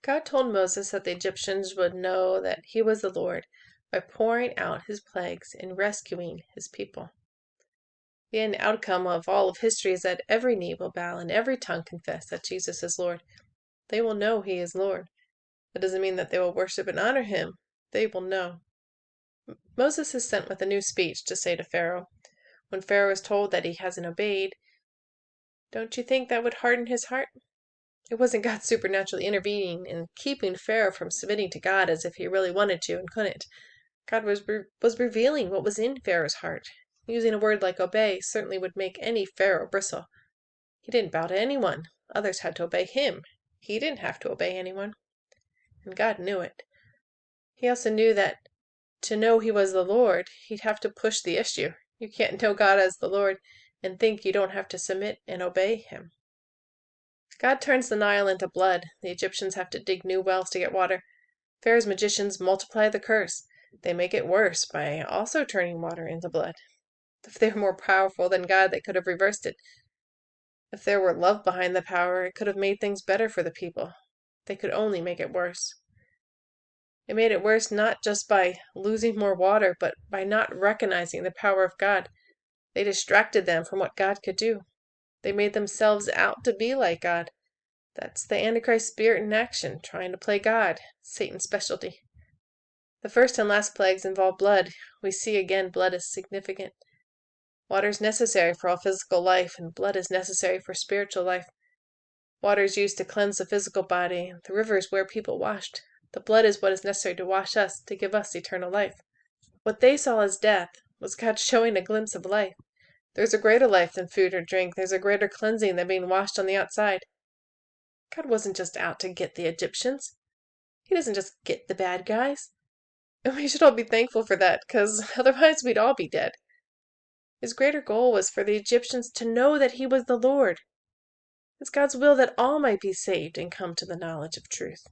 God told Moses that the Egyptians would know that he was the Lord by pouring out his plagues and rescuing his people. The end outcome of all of history is that every knee will bow and every tongue confess that Jesus is Lord. They will know he is Lord. That doesn't mean that they will worship and honor him. They will know. Moses is sent with a new speech to say to Pharaoh. When Pharaoh is told that he hasn't obeyed, don't you think that would harden his heart? It wasn't God supernaturally intervening and keeping Pharaoh from submitting to God as if he really wanted to and couldn't. God was revealing what was in Pharaoh's heart. Using a word like obey certainly would make any Pharaoh bristle. He didn't bow to anyone. Others had to obey him. He didn't have to obey anyone. And God knew it. He also knew that to know he was the Lord, he'd have to push the issue. You can't know God as the Lord and think you don't have to submit and obey him. God turns the Nile into blood. The Egyptians have to dig new wells to get water. Pharaoh's magicians multiply the curse. They make it worse by also turning water into blood. If they were more powerful than God, they could have reversed it. If there were love behind the power, it could have made things better for the people. They could only make it worse. It made it worse not just by losing more water, but by not recognizing the power of God. They distracted them from what God could do. They made themselves out to be like God. That's the Antichrist spirit in action, trying to play God, Satan's specialty. The first and last plagues involve blood. We see again blood is significant. Water is necessary for all physical life, and blood is necessary for spiritual life. Water is used to cleanse the physical body. The river is where people washed. The blood is what is necessary to wash us, to give us eternal life. What they saw as death was God showing a glimpse of life. There's a greater life than food or drink. There's a greater cleansing than being washed on the outside. God wasn't just out to get the Egyptians. He doesn't just get the bad guys. And we should all be thankful for that, because otherwise we'd all be dead. His greater goal was for the Egyptians to know that he was the Lord. It's God's will that all might be saved and come to the knowledge of truth.